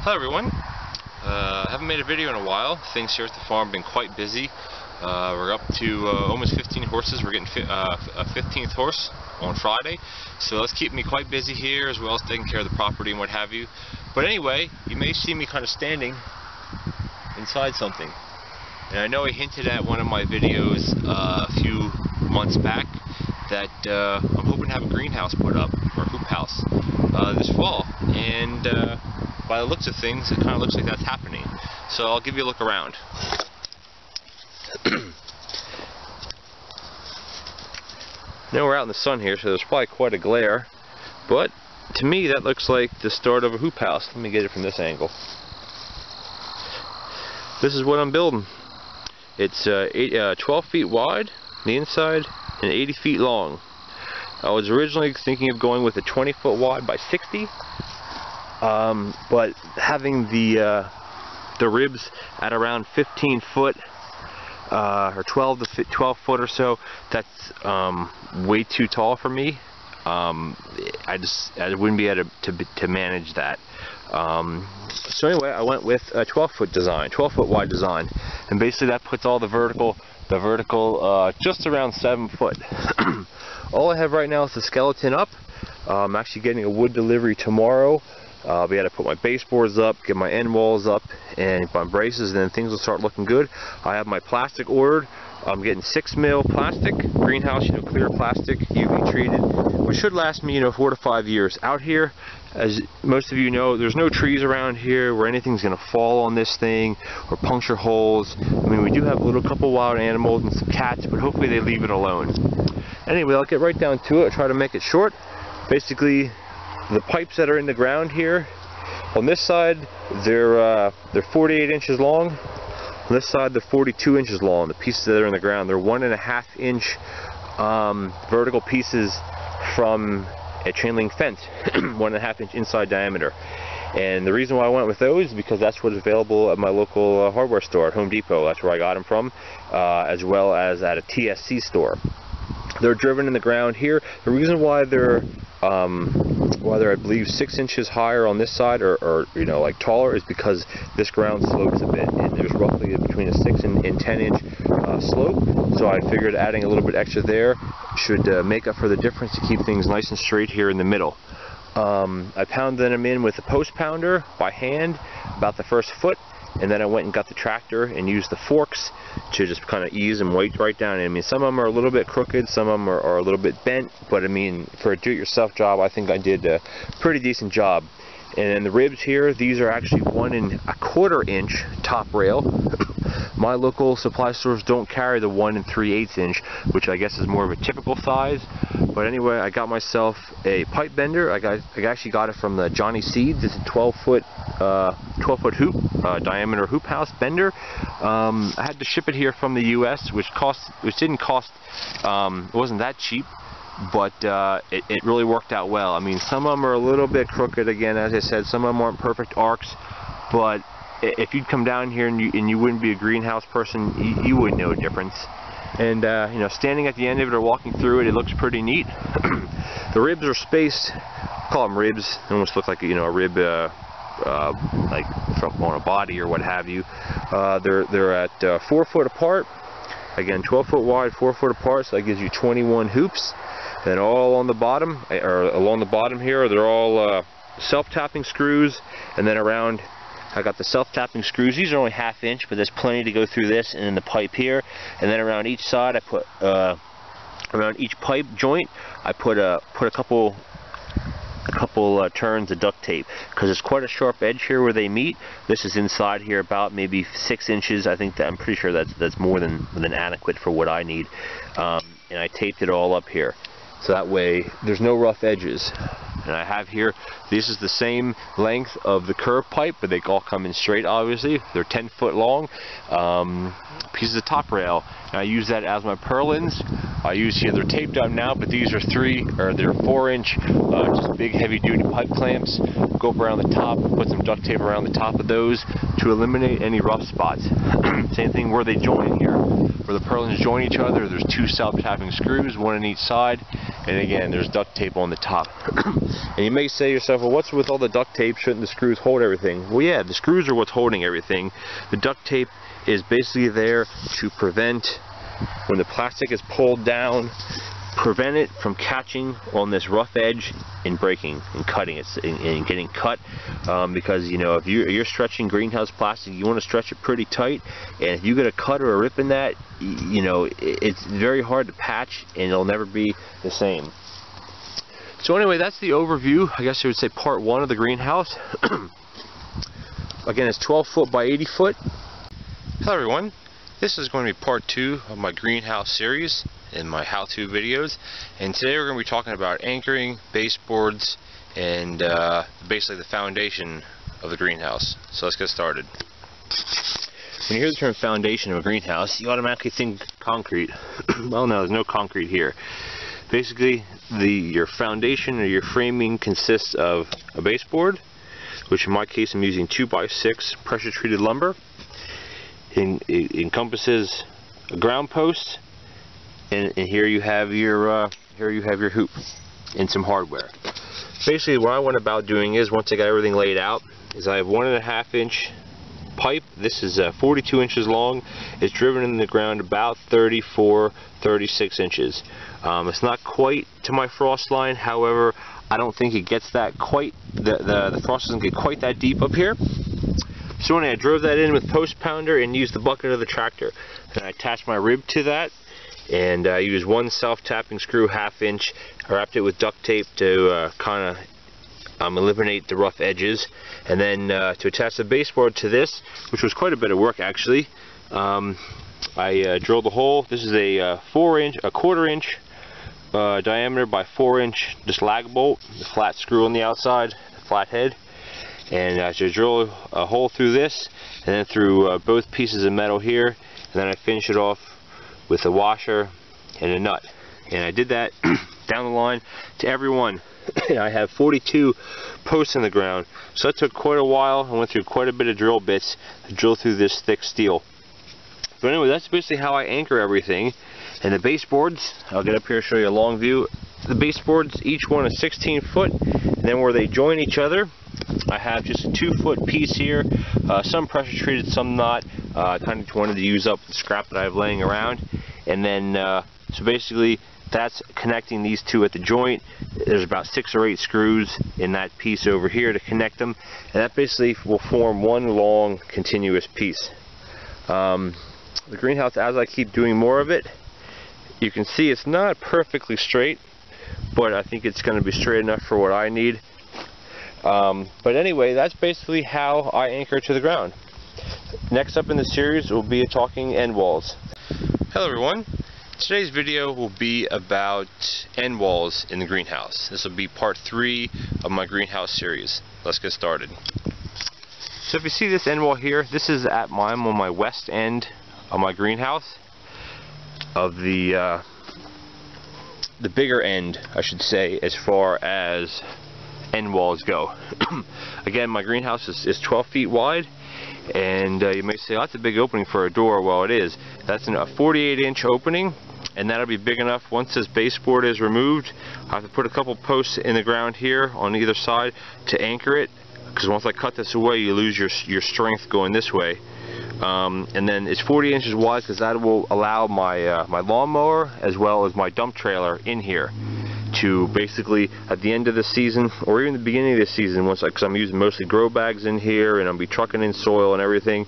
Hello everyone. Haven't made a video in a while. Things here at the farm have been quite busy. We're up to almost 15 horses. We're getting a 15th horse on Friday. So that's keeping me quite busy here, as well as taking care of the property and what have you. But anyway, you may see me kind of standing inside something. And I know I hinted at one of my videos a few months back that I'm hoping to have a greenhouse put up, or a hoop house, this fall. And by the looks of things, it kind of looks like that's happening. So I'll give you a look around. Now we're out in the sun here, so there's probably quite a glare. But to me, that looks like the start of a hoop house. Let me get it from this angle. This is what I'm building. It's 12 feet wide on the inside and 80 feet long. I was originally thinking of going with a 20 foot wide by 60, but having the ribs at around 15 foot or 12 foot or so, that's way too tall for me. I wouldn't be able to manage that. So anyway, I went with a 12 foot design, 12 foot wide design, and basically that puts all the vertical just around 7 foot. All I have right now is the skeleton up. I'm actually getting a wood delivery tomorrow. I'll be able to put my baseboards up, get my end walls up, and my braces, and then things will start looking good. I have my plastic ordered. I'm getting 6 mil plastic, greenhouse, clear plastic, UV treated, which should last me, 4 to 5 years. Out here, as most of you know, there's no trees around here where anything's going to fall on this thing or puncture holes. I mean, we do have a little couple wild animals and some cats, but hopefully they leave it alone. Anyway, I'll get right down to it. I'll try to make it short. Basically, the pipes that are in the ground here, on this side, they're 48 inches long. On this side, they're 42 inches long. The pieces that are in the ground, they're 1.5 inch vertical pieces from a chain link fence, 1.5 inch inside diameter. And the reason why I went with those is because that's what's available at my local hardware store at Home Depot. That's where I got them from, as well as at a TSC store. They're driven in the ground here. The reason why they're I believe 6 inches higher on this side, or like taller, is because this ground slopes a bit, and there's roughly between a 6 and 10 inch slope. So I figured adding a little bit extra there should make up for the difference to keep things nice and straight here in the middle. I pounded them in with a post pounder by hand, about the first foot. And then I went and got the tractor and used the forks to just kind of ease them right down. I mean, some of them are a little bit crooked, some of them are a little bit bent, but I mean, for a do-it-yourself job, I think I did a pretty decent job. And then the ribs here, these are actually 1.25 inch top rail. My local supply stores don't carry the 1 3/8 inch, which I guess is more of a typical size. But anyway, I got myself a pipe bender. I actually got it from the Johnny Seeds. It's a 12 foot hoop diameter hoop house bender. I had to ship it here from the U.S., which didn't cost. It wasn't that cheap. But it really worked out well. I mean, some of them are a little bit crooked, again, as I said. Some of them aren't perfect arcs, but if you'd come down here and you wouldn't be a greenhouse person, you wouldn't know a difference. And standing at the end of it or walking through it, it looks pretty neat. The ribs are spaced. I call them ribs. They almost look like a rib, like from on a body or what have you. They're at 4 foot apart. Again, 12 foot wide, 4 foot apart, so that gives you 21 hoops. Then all on the bottom, or along the bottom here, they're all self-tapping screws. And then around, I got the self-tapping screws. These are only 1/2 inch, but there's plenty to go through this and in the pipe here. And then around each side, I put around each pipe joint, I put a couple turns of duct tape, because it's quite a sharp edge here where they meet. This is inside here about maybe 6 inches. I think that I'm pretty sure that's more than adequate for what I need. And I taped it all up here, so that way there's no rough edges. And I have here, this is the same length of the curved pipe, but they all come in straight, obviously. They're 10 foot long pieces of top rail. And I use that as my purlins. I use here, they're taped up now, but these are 4 inch, just big heavy duty pipe clamps. Go up around the top, put some duct tape around the top of those to eliminate any rough spots. Same thing where they join here. Where the purlins join each other, there's 2 self-tapping screws, 1 on each side, And again, there's duct tape on the top. And you may say to yourself, well, what's with all the duct tape? Shouldn't the screws hold everything? Well, yeah, the screws are what's holding everything. The duct tape is basically there to prevent, when the plastic is pulled down, prevent it from catching on this rough edge and breaking and cutting it and getting cut, because you know, if you're stretching greenhouse plastic, you want to stretch it pretty tight, and if you get a cut or a rip in that, you know, it's very hard to patch and it'll never be the same. So anyway, that's the overview, I guess you would say part one of the greenhouse. Again, it's 12 foot by 80 foot. Hello everyone, this is going to be part two of my greenhouse series in my how-to videos, and today we're going to be talking about anchoring, baseboards, and basically the foundation of the greenhouse. So let's get started. When you hear the term foundation of a greenhouse, you automatically think concrete. Well, no, there's no concrete here. Basically, your foundation or your framing consists of a baseboard, which in my case I'm using 2x6 pressure treated lumber. It encompasses a ground post, and here you have your hoop and some hardware. Basically, what I went about doing is, once I got everything laid out, is I have 1.5 inch pipe. This is 42 inches long. It's driven in the ground about 34-36 inches. It's not quite to my frost line. However, I don't think it gets that quite. The frost doesn't get quite that deep up here. So when I drove that in with post pounder and used the bucket of the tractor, and I attached my rib to that, and I used one self-tapping screw 1/2 inch. I wrapped it with duct tape to kind of eliminate the rough edges, and then to attach the baseboard to this, which was quite a bit of work actually, I drilled a hole. This is a 1/4 inch diameter by 4 inch just lag bolt, the flat screw on the outside, the flat head. And I just drill a hole through this, and then through both pieces of metal here, and then I finish it off with a washer and a nut. And I did that down the line to every one. I have 42 posts in the ground, so that took quite a while. I went through quite a bit of drill bits to drill through this thick steel. But anyway, that's basically how I anchor everything. And the baseboards, I'll get up here and show you a long view. The baseboards, each one is 16 foot, and then where they join each other, I have just a 2-foot piece here, some pressure treated, some not. I kind of wanted to use up the scrap that I have laying around, and then so basically that's connecting these two at the joint. There's about 6 or 8 screws in that piece over here to connect them, and that basically will form one long continuous piece. The greenhouse, as I keep doing more of it, you can see it's not perfectly straight, but I think it's going to be straight enough for what I need. But anyway, that's basically how I anchor to the ground. Next up in the series will be talking end walls. Hello everyone. Today's video will be about end walls in the greenhouse. This will be part 3 of my greenhouse series. Let's get started. So if you see this end wall here, this is I'm on my west end of my greenhouse, of the bigger end, I should say, as far as end walls go. Again, my greenhouse is 12 feet wide, and you may say, oh, that's a big opening for a door. Well, it is. That's a 48 inch opening, and that'll be big enough. Once this baseboard is removed, I have to put a couple posts in the ground here on either side to anchor it, because once I cut this away, you lose your strength going this way. And then it's 40 inches wide, because that will allow my my lawnmower as well as my dump trailer in here to basically, at the end of the season, or even the beginning of the season, because I'm using mostly grow bags in here and I'll be trucking in soil and everything,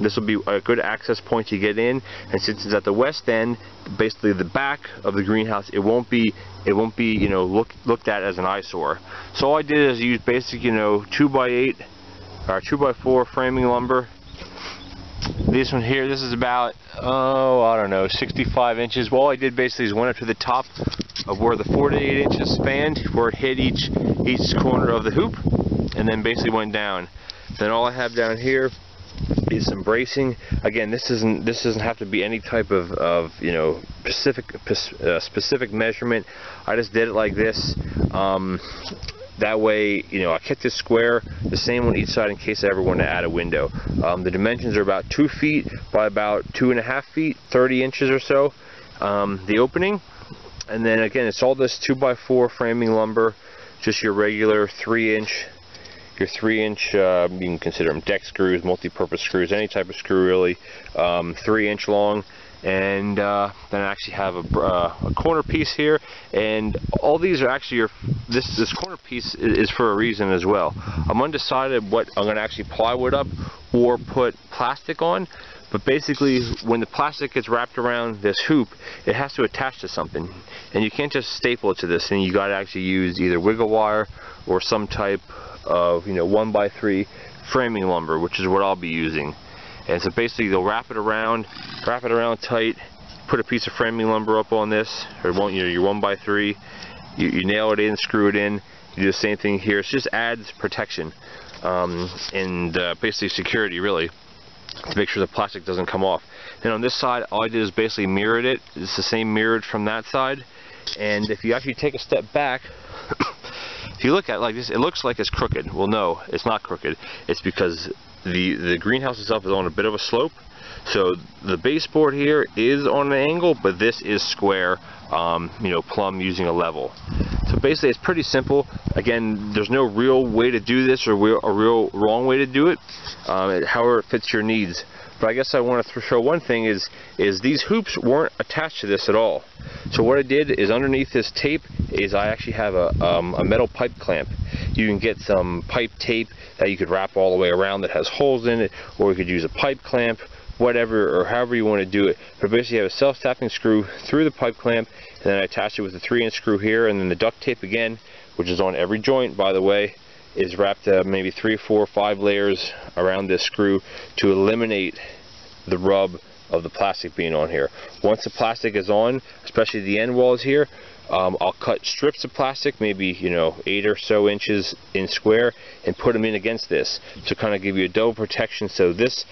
this will be a good access point to get in. And since it's at the west end, basically the back of the greenhouse, it won't be you know, looked at as an eyesore. So all I did is use basic, you know, 2x8 or 2x4 framing lumber. This one here, this is about, I don't know, 65 inches. Well, all I did basically is went up to the top of where the 48 inches spanned, where it hit each corner of the hoop, and then basically went down. Then all I have down here is some bracing. Again, this doesn't have to be any type of you know, specific measurement. I just did it like this. That way, you know, I kept this square the same on each side in case I ever want to add a window. The dimensions are about 2 feet by about 2.5 feet, 30 inches or so. The opening, And then again, it's all this 2x4 framing lumber, just your regular 3-inch. Your 3-inch, you can consider them deck screws, multi-purpose screws, any type of screw really, 3-inch long. And then I actually have a corner piece here, and all these are actually this corner piece is for a reason as well. I'm undecided what I'm going to actually plywood up or put plastic on, but basically when the plastic gets wrapped around this hoop, it has to attach to something, and you can't just staple it to this thing. You got to actually use either wiggle wire or some type of 1x3 framing lumber, which is what I'll be using. And so basically they'll wrap it around tight, put a piece of framing lumber up on this, or your 1x3, you nail it in, screw it in, you do the same thing here. It just adds protection and basically security really, to make sure the plastic doesn't come off. Then on this side, all I did is basically mirrored it. It's the same mirrored from that side. And if you actually take a step back, if you look at it like this, it looks like it's crooked. Well, no, it's not crooked. It's because the greenhouse itself is on a bit of a slope. So the baseboard here is on an angle, but this is square, plumb using a level. So basically it's pretty simple. Again, there's no real way to do this or a real wrong way to do it, however it fits your needs. But I guess I want to show one thing is these hoops weren't attached to this at all. So what I did is underneath this tape is I actually have a metal pipe clamp. You can get some pipe tape that you could wrap all the way around that has holes in it, or you could use a pipe clamp, whatever, or however you want to do it. But basically you have a self-tapping screw through the pipe clamp, and then I attach it with a 3-inch screw here, and then the duct tape again, which is on every joint by the way, is wrapped maybe 3, 4, 5 layers around this screw to eliminate the rub of the plastic being on here. Once the plastic is on, especially the end walls here, I'll cut strips of plastic, maybe 8 or so inches in square, and put them in against this to kind of give you a double protection, so this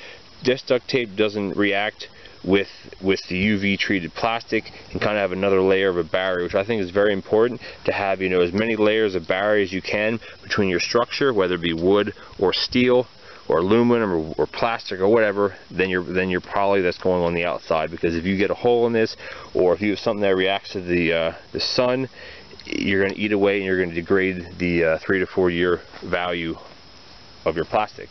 duct tape doesn't react with the UV treated plastic and kind of have another layer of a barrier, which I think is very important to have as many layers of barrier as you can between your structure, whether it be wood or steel or aluminum or plastic or whatever, then your poly that's going on the outside. Because if you get a hole in this, or if you have something that reacts to the sun, you're going to eat away and you're going to degrade the 3 to 4 year value of your plastic.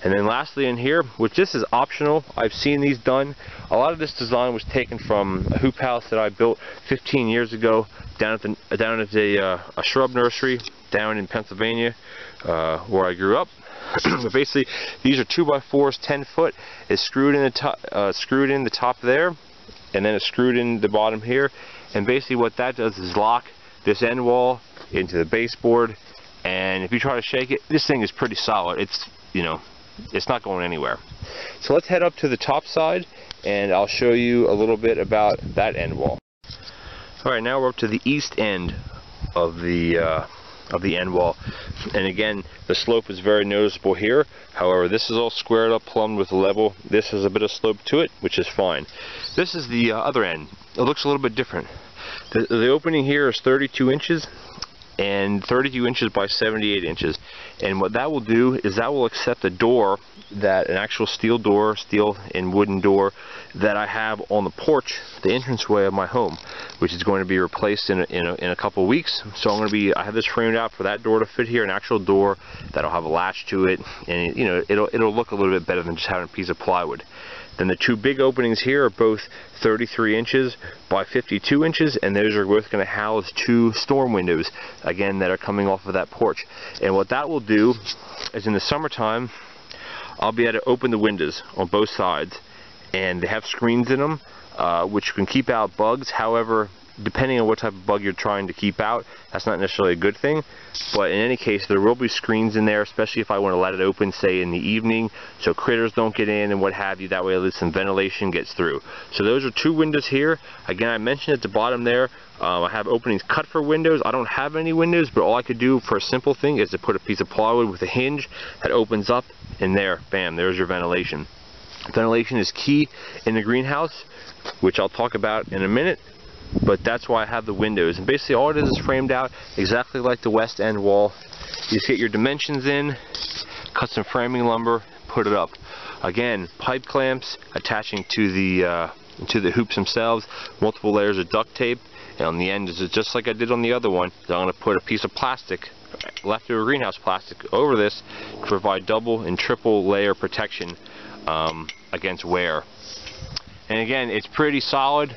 And then lastly in here, which this is optional, I've seen these done. A lot of this design was taken from a hoop house that I built 15 years ago down at a shrub nursery down in Pennsylvania, where I grew up. But basically, these are 2x4s, 10 foot. It's screwed in the top there, and then it's screwed in the bottom here. And basically, what that does is lock this end wall into the baseboard. And if you try to shake it, this thing is pretty solid. It's it's not going anywhere. So let's head up to the top side, and I'll show you a little bit about that end wall. All right, now we're up to the east end of the end wall, and again the slope is very noticeable here. However, this is all squared up, plumbed with a level. This has a bit of slope to it, which is fine. This is the other end. It looks a little bit different. The opening here is 32 inches and 32 inches by 78 inches, and what that will do is that will accept a door, an actual steel door, steel and wooden door that I have on the porch, the entranceway of my home, which is going to be replaced in a couple weeks. So I have this framed out for that door to fit here, an actual door that'll have a latch to it, and it'll look a little bit better than just having a piece of plywood. Then the two big openings here are both 33 inches by 52 inches, and those are both going to house 2 storm windows, again, that are coming off of that porch. And what that will do is in the summertime, I'll be able to open the windows on both sides, and they have screens in them, which can keep out bugs. However, depending on what type of bug you're trying to keep out, that's not necessarily a good thing. But in any case, there will be screens in there, especially if I want to let it open, say in the evening, so critters don't get in and what have you. That way at least some ventilation gets through. So those are 2 windows here. Again, I mentioned at the bottom there, I have openings cut for windows. I don't have any windows, but all I could do for a simple thing is to put a piece of plywood with a hinge that opens up, and there, bam, there's your ventilation. Ventilation is key in the greenhouse, which I'll talk about in a minute. But that's why I have the windows, and basically all it is framed out exactly like the west end wall. You just get your dimensions in, cut some framing lumber, put it up. Again, pipe clamps attaching to the hoops themselves, multiple layers of duct tape, And on the end is just like I did on the other one. I'm going to put a piece of plastic, leftover greenhouse plastic, over this to provide double and triple layer protection against wear. And again, it's pretty solid.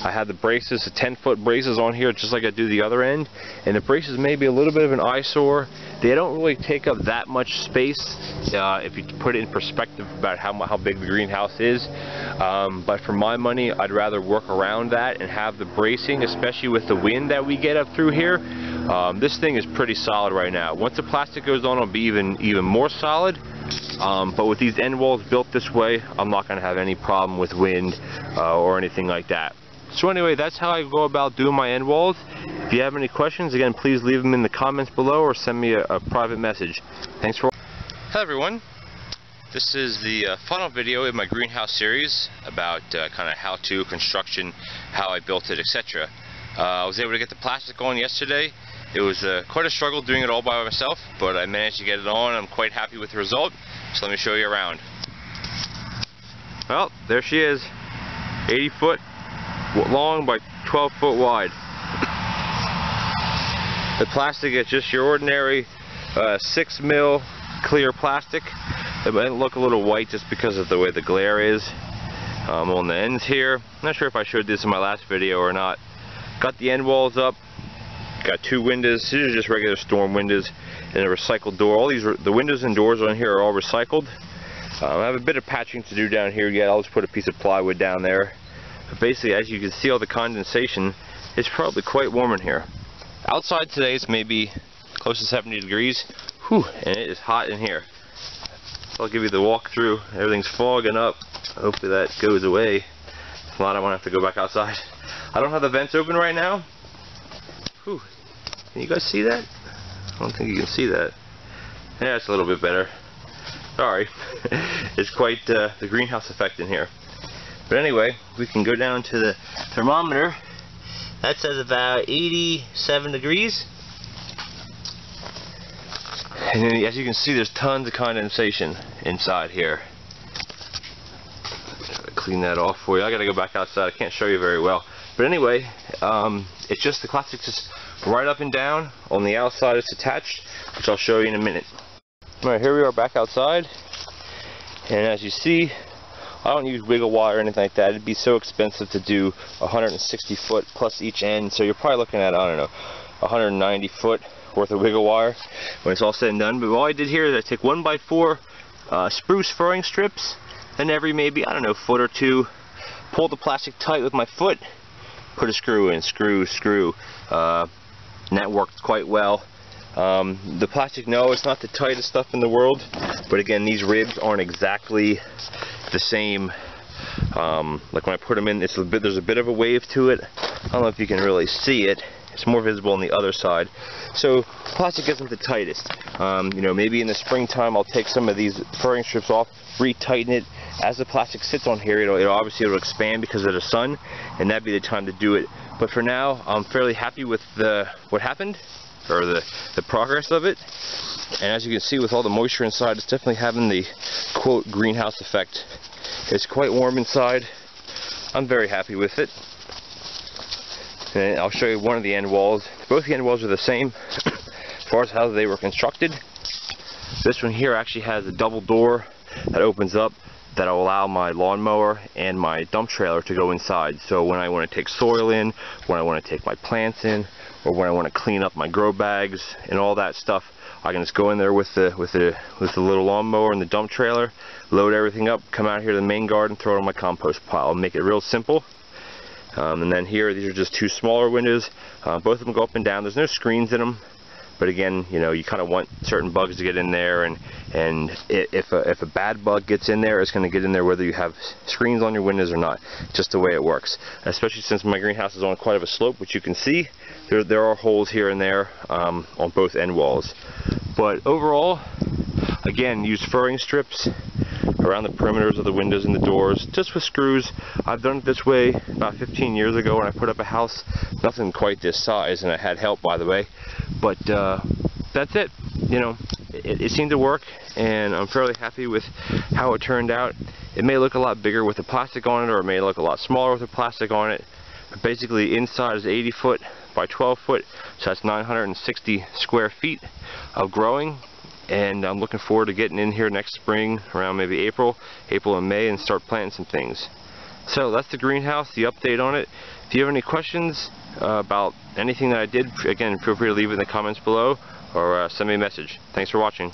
I have the braces, the 10-foot braces on here, just like I do the other end. And the braces may be a little bit of an eyesore. They don't really take up that much space if you put it in perspective about how big the greenhouse is. But for my money, I'd rather work around that and have the bracing, especially with the wind that we get up through here. This thing is pretty solid right now. Once the plastic goes on, it'll be even more solid. But with these end walls built this way, I'm not going to have any problem with wind or anything like that. So anyway, that's how I go about doing my end walls. If you have any questions, again, please leave them in the comments below or send me a private message. Thanks for watching. Hello everyone. This is the final video in my greenhouse series about kind of how-to, construction, how I built it, etc. I was able to get the plastic on yesterday. It was quite a struggle doing it all by myself, but I managed to get it on. I'm quite happy with the result. So let me show you around. Well, there she is, 80 foot long by 12 foot wide. The plastic is just your ordinary 6 mil clear plastic. It might look a little white just because of the way the glare is on the ends here. I'm not sure if I showed this in my last video or not. Got the end walls up. Got 2 windows. These are just regular storm windows and a recycled door. All these, the windows and doors on here are all recycled. I have a bit of patching to do down here yet. I'll just put a piece of plywood down there. But basically, as you can see, all the condensation, it's probably quite warm in here. Outside today, it's maybe close to 70 degrees. Whew, and it is hot in here. So I'll give you the walkthrough. Everything's fogging up. Hopefully that goes away. If not, I won't have to go back outside. I don't have the vents open right now. Whew. Can you guys see that? I don't think you can see that. Yeah, it's a little bit better. Sorry. It's quite the greenhouse effect in here. But anyway, we can go down to the thermometer. That says about 87 degrees. And then, as you can see, there's tons of condensation inside here. Try to clean that off for you. I gotta go back outside. I can't show you very well. But anyway, it's just the plastic's just right up and down. On the outside, it's attached, which I'll show you in a minute. Alright, here we are back outside. And as you see, I don't use wiggle wire or anything like that. It'd be so expensive to do 160 foot plus each end, so you're probably looking at, I don't know, 190 foot worth of wiggle wire when it's all said and done. But all I did here is I take 1x4 spruce furring strips, and every maybe, I don't know, foot or two, pull the plastic tight with my foot, put a screw in, screw, and that worked quite well. The plastic, no, it's not the tightest stuff in the world, but again, these ribs aren't exactly the same. Like when I put them in, there's a bit of a wave to it. I don't know if you can really see it. It's more visible on the other side. So plastic isn't the tightest. You know, maybe in the springtime I'll take some of these furring strips off, retighten it. As the plastic sits on here, it'll expand because of the sun, and that'd be the time to do it. But for now, I'm fairly happy with what happened, or the progress of it. And as you can see, with all the moisture inside, it's definitely having the quote greenhouse effect. It's quite warm inside. I'm very happy with it. And I'll show you one of the end walls. Both the end walls are the same as far as how they were constructed. This one here actually has a double door that opens up that will allow my lawnmower and my dump trailer to go inside. So when I want to take soil in, when I want to take my plants in, or when I want to clean up my grow bags and all that stuff, I can just go in there with the little lawnmower and the dump trailer, load everything up, come out here to the main garden, throw it on my compost pile, make it real simple. And then here, these are just 2 smaller windows. Both of them go up and down. There's no screens in them, but again, you know, you kind of want certain bugs to get in there, and if a bad bug gets in there, it's going to get in there whether you have screens on your windows or not. Just the way it works. Especially since my greenhouse is on quite of a slope, which you can see. There are holes here and there on both end walls. But overall, again, use furring strips around the perimeters of the windows and the doors, just with screws. I've done it this way about 15 years ago when I put up a house. Nothing quite this size, and I had help, by the way. But that's it. You know, it seemed to work, and I'm fairly happy with how it turned out. It may look a lot bigger with the plastic on it, or it may look a lot smaller with the plastic on it. Basically inside is 80 foot by 12 foot, so that's 960 square feet of growing, and I'm looking forward to getting in here next spring around maybe April and May and start planting some things. So that's the greenhouse, the update on it. If you have any questions about anything that I did, again, feel free to leave it in the comments below or send me a message. Thanks for watching.